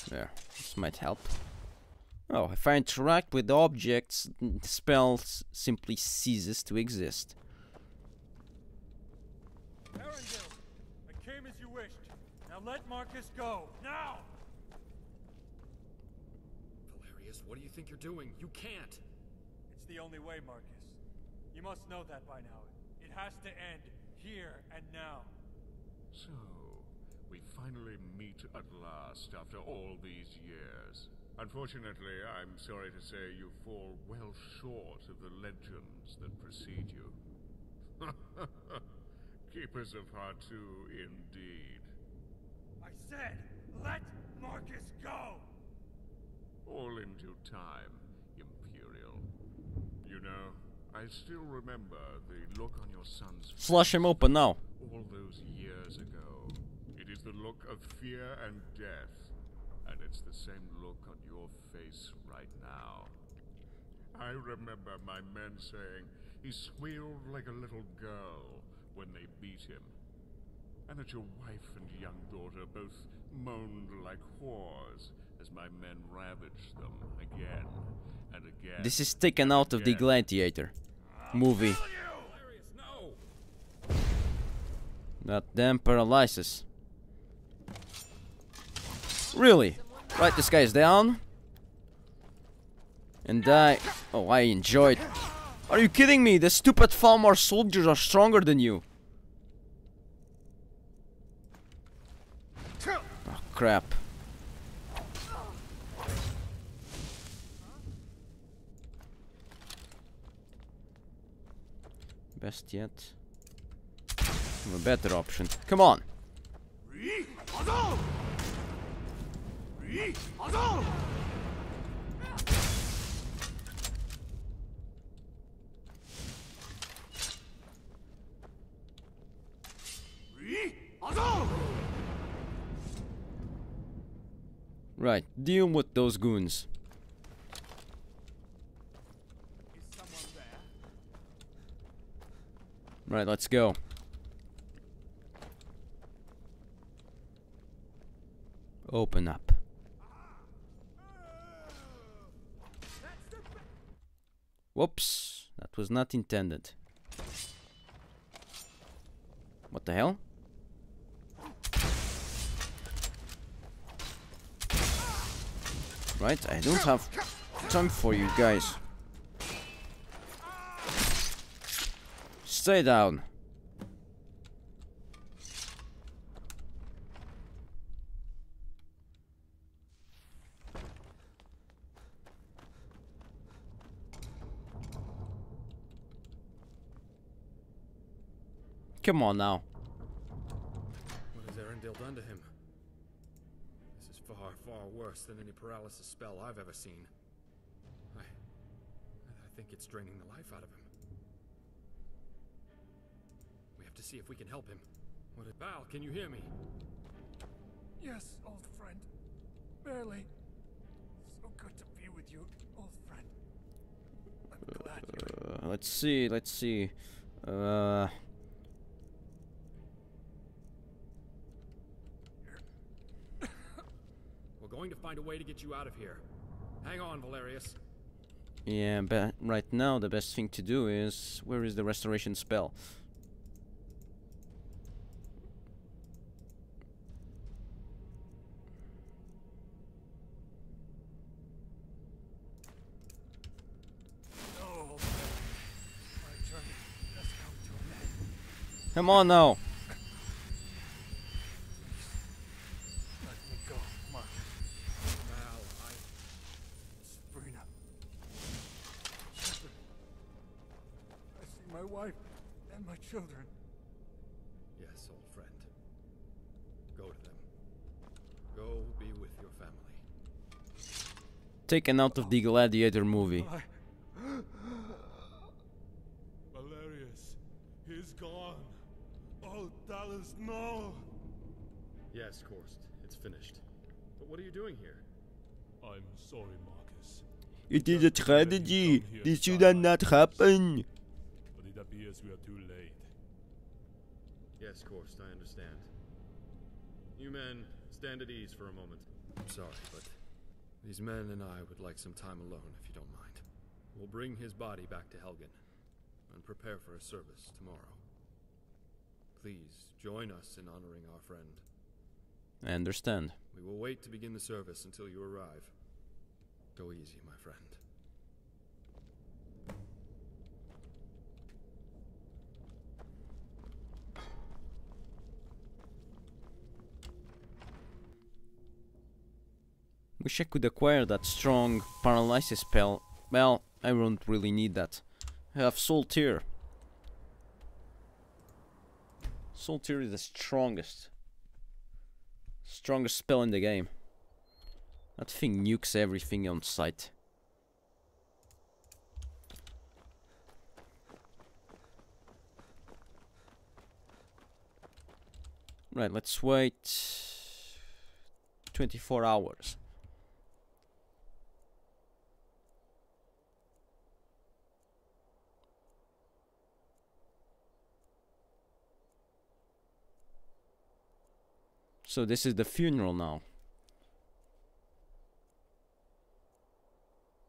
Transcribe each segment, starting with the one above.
There, this might help. Oh, if I interact with objects, the spell simply ceases to exist. Erendil, I came as you wished. Now let Marcus go. Now! Valerius, what do you think you're doing? You can't! It's the only way, Marcus. You must know that by now. It has to end here and now. So, we finally meet at last after all these years. Unfortunately, I'm sorry to say you fall well short of the legends that precede you. Keepers of Hatu, indeed. I said, let Marcus go! All in due time, Imperial. You know, I still remember the look on your son's face. Flush him open now. All those years ago. It is the look of fear and death. And it's the same look on your face right now. I remember my men saying he squealed like a little girl when they beat him. And that your wife and young daughter both moaned like whores as my men ravaged them again and again. This is taken out of the Gladiator movie. That damn paralysis. Really? Right, this guy is down. And I enjoyed. Are you kidding me? The stupid Falmar soldiers are stronger than you. Oh, crap. Best yet. A better option. Come on. Right, deal with those goons. Is someone there? Right, let's go. Open up. Whoops, that was not intended. What the hell? Right, I don't have time for you guys. Stay down. Come on now. What has Erendil done to him? This is far, far worse than any paralysis spell I've ever seen. I think it's draining the life out of him. We have to see if we can help him. Val, can you hear me? Yes, old friend. Barely. So good to be with you, old friend. I'm glad you're... Let's see. We're going to find a way to get you out of here. Hang on, Valerius. Yeah, but right now the best thing to do is... Where is the restoration spell? No, my journey has come to an end. Come on now. Let me go, Marcus. Val, Sabrina. Shepard. I see my wife and my children. Yes, old friend. Go to them. Go be with your family. Taken out of the Gladiator movie. Valerius, he's gone. Oh, Dallas, no. Yes, Korst, it's finished. But what are you doing here? I'm sorry, Marcus. It is a tragedy. This should not happen. But it appears we are too late. Yes, Korst, I understand. You men, stand at ease for a moment. I'm sorry, but these men and I would like some time alone, if you don't mind. We'll bring his body back to Helgen and prepare for a service tomorrow. Please join us in honoring our friend. I understand. We will wait to begin the service until you arrive. Go easy, my friend. Wish I could acquire that strong paralysis spell. Well, I won't really need that. I have Soul Tear. Soul Tear is the strongest spell in the game. That thing nukes everything on sight. Right, let's wait 24 hours. So this is the funeral now.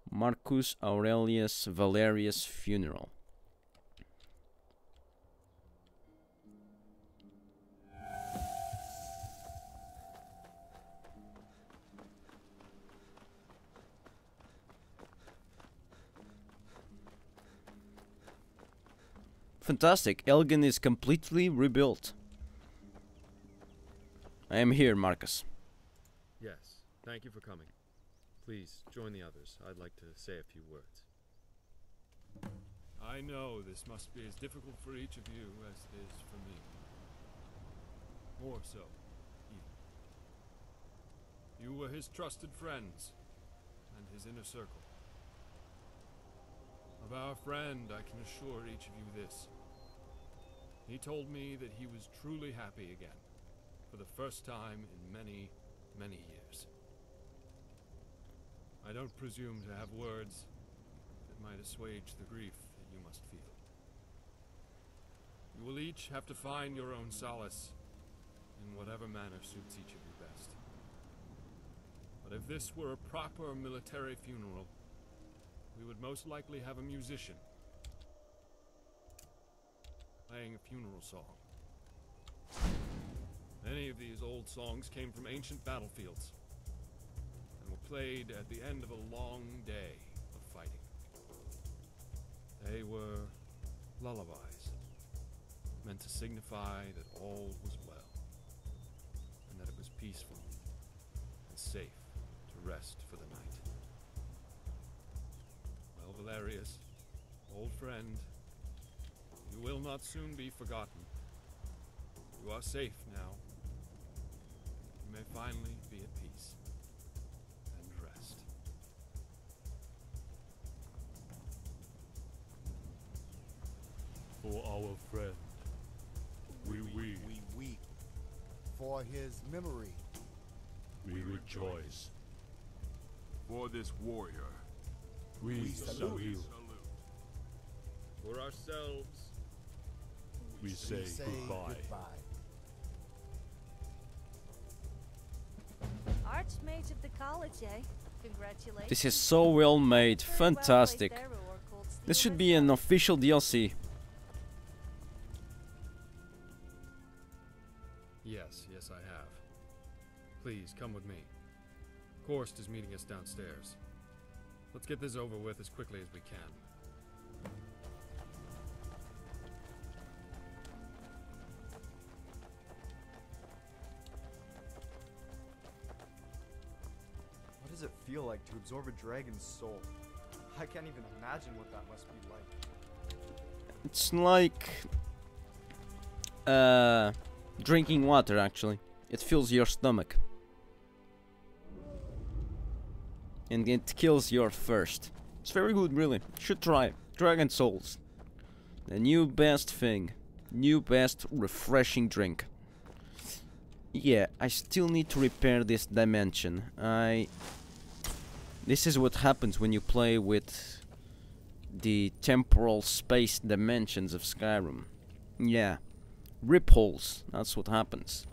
Marcus Aurelius Valerius funeral. Fantastic. Helgen is completely rebuilt. I am here, Marcus. Yes, thank you for coming. Please, join the others. I'd like to say a few words. I know this must be as difficult for each of you as it is for me. More so, even. You were his trusted friends, and his inner circle. Of our friend, I can assure each of you this. He told me that he was truly happy again, for the first time in many, many years. I don't presume to have words that might assuage the grief that you must feel. You will each have to find your own solace in whatever manner suits each of you best. But if this were a proper military funeral, we would most likely have a musician playing a funeral song. Many of these old songs came from ancient battlefields and were played at the end of a long day of fighting. They were lullabies, meant to signify that all was well, and that it was peaceful and safe to rest for the night. Well, Valerius, old friend, you will not soon be forgotten. You are safe now. You may finally be at peace and rest. For our friend, we weep. We weep. For his memory, We rejoice. For this warrior, We salute. salute. For ourselves, We say goodbye. Archmage of the college, eh? Congratulations. This is so well made. Very well placed Fantastic. there, Roar Cold Steel This should as be an well. official DLC. yes, I have. Please, come with me. Korst is meeting us downstairs. Let's get this over with as quickly as we can. What does it feel like to absorb a dragon's soul? I can't even imagine what that must be like. It's like drinking water, actually. It fills your stomach. And it kills your thirst. It's very good, really. Should try. Dragon Souls. The new best thing. New best refreshing drink. Yeah, I still need to repair this dimension. This is what happens when you play with the temporal space dimensions of Skyrim. Yeah. Rip holes. That's what happens.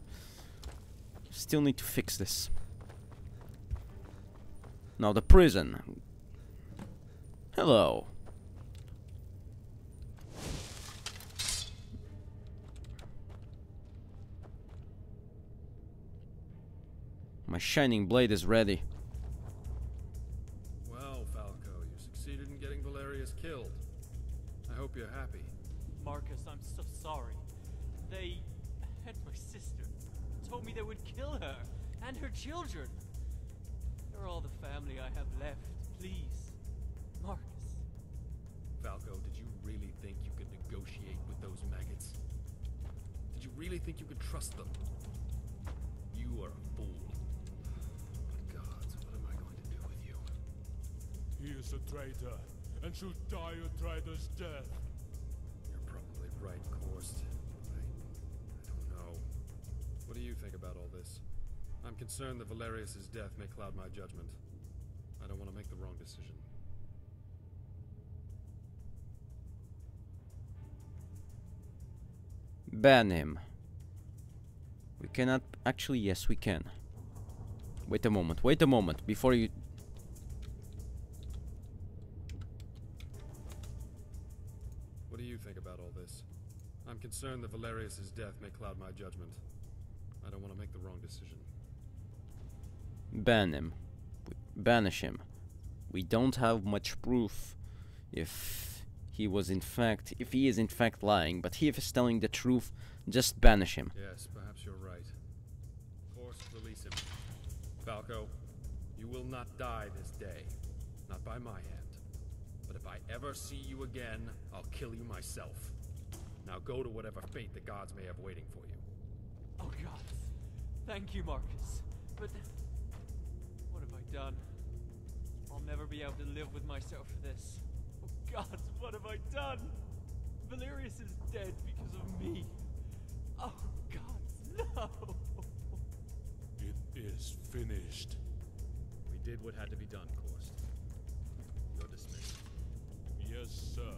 Still need to fix this. Now the prison. Hello. My shining blade is ready. Well, Falco, you succeeded in getting Valerius killed. I hope you're happy. Marcus, I'm so sorry. They had my sister. Told me they would kill her and her children. They're all the family I have left. Please, Marcus. Falco, did you really think you could negotiate with those maggots? Did you really think you could trust them? You are a fool. But gods, what am I going to do with you? He is a traitor, and should die a traitor's death. You're probably right, Korst. I don't know. What do you think about all this? I'm concerned that Valerius's death may cloud my judgment. I don't want to make the wrong decision. Ban him. We cannot... Actually, yes, we can. Wait a moment, before you... What do you think about all this? I'm concerned that Valerius's death may cloud my judgment. I don't want to make the wrong decision. Ban him. Banish him. We don't have much proof if he was in fact... If he is in fact lying, but if he's telling the truth, just banish him. Yes, perhaps you're right. Korst, release him. Falco, you will not die this day. Not by my hand. But if I ever see you again, I'll kill you myself. Now go to whatever fate the gods may have waiting for you. Oh gods. Thank you, Marcus. But what have I done? I'll never be able to live with myself for this. Oh gods, what have I done? Valerius is dead because of me. Oh gods, no! It is finished. We did what had to be done, Korst. You're dismissed. Yes, sir.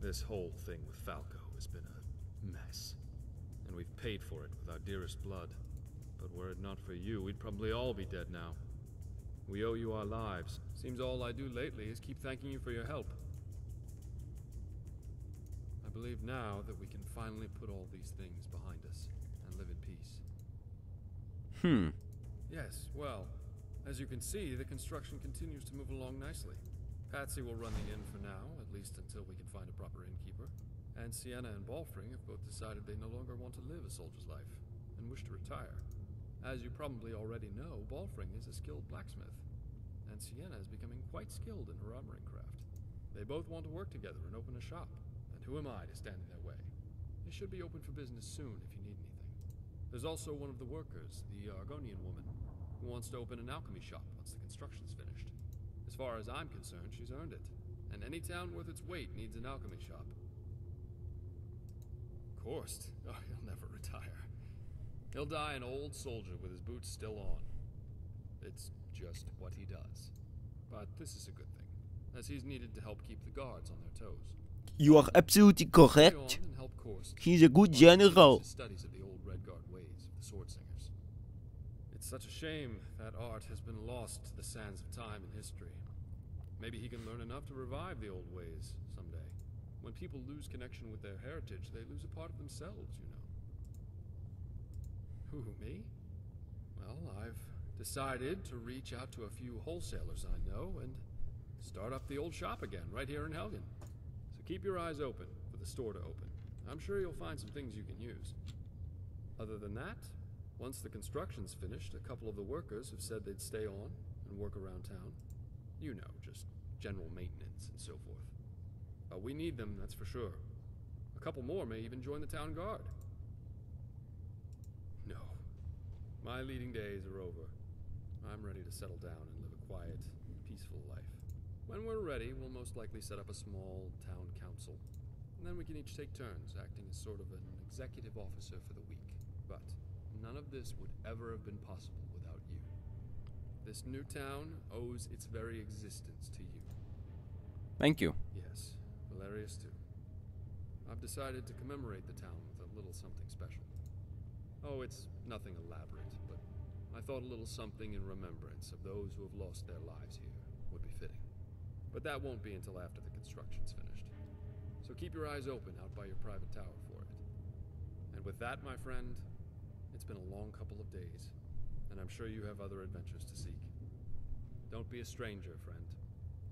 This whole thing with Falco has been a mess. And we've paid for it with our dearest blood. But were it not for you, we'd probably all be dead now. We owe you our lives. Seems all I do lately is keep thanking you for your help. I believe now that we can finally put all these things behind us and live in peace. Yes, well, as you can see, the construction continues to move along nicely. Patsy will run the inn for now, at least until we can find a proper innkeeper. And Sienna and Balfring have both decided they no longer want to live a soldier's life and wish to retire. As you probably already know, Balfring is a skilled blacksmith, and Sienna is becoming quite skilled in her armoring craft. They both want to work together and open a shop, and who am I to stand in their way? They should be open for business soon if you need anything. There's also one of the workers, the Argonian woman, who wants to open an alchemy shop once the construction's finished. As far as I'm concerned, she's earned it, and any town worth its weight needs an alchemy shop. Korst, oh, he'll never retire. He'll die an old soldier with his boots still on. It's just what he does. But this is a good thing, as he's needed to help keep the guards on their toes. You are absolutely correct. And help Korst. He's a good general. Studies of the old Redguard ways of the sword singers. It's such a shame that art has been lost to the sands of time and history. Maybe he can learn enough to revive the old ways someday. When people lose connection with their heritage, they lose a part of themselves, you know. Who, me? Well, I've decided to reach out to a few wholesalers I know and start up the old shop again, right here in Helgen. So keep your eyes open for the store to open. I'm sure you'll find some things you can use. Other than that, once the construction's finished, a couple of the workers have said they'd stay on and work around town. You know, just general maintenance and so forth. We need them, that's for sure. A couple more may even join the town guard. No. My leading days are over. I'm ready to settle down and live a quiet, peaceful life. When we're ready, we'll most likely set up a small town council. And then we can each take turns, acting as sort of an executive officer for the week. But none of this would ever have been possible without you. This new town owes its very existence to you. Thank you. Yes, Valerius too. I've decided to commemorate the town with a little something special. Oh, it's nothing elaborate, but I thought a little something in remembrance of those who have lost their lives here would be fitting. But that won't be until after the construction's finished. So keep your eyes open out by your private tower for it. And with that, my friend, it's been a long couple of days, and I'm sure you have other adventures to seek. Don't be a stranger, friend.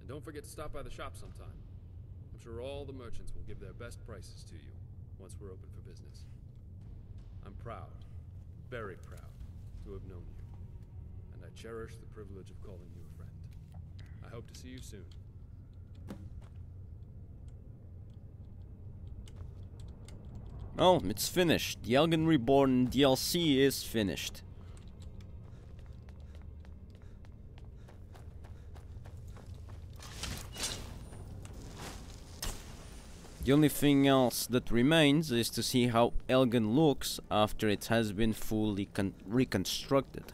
And don't forget to stop by the shop sometime. I'm sure all the merchants will give their best prices to you once we're open for business. I'm proud, very proud, to have known you, and I cherish the privilege of calling you a friend. I hope to see you soon. Oh, it's finished. The Helgen Reborn DLC is finished. The only thing else that remains is to see how Helgen looks after it has been fully reconstructed.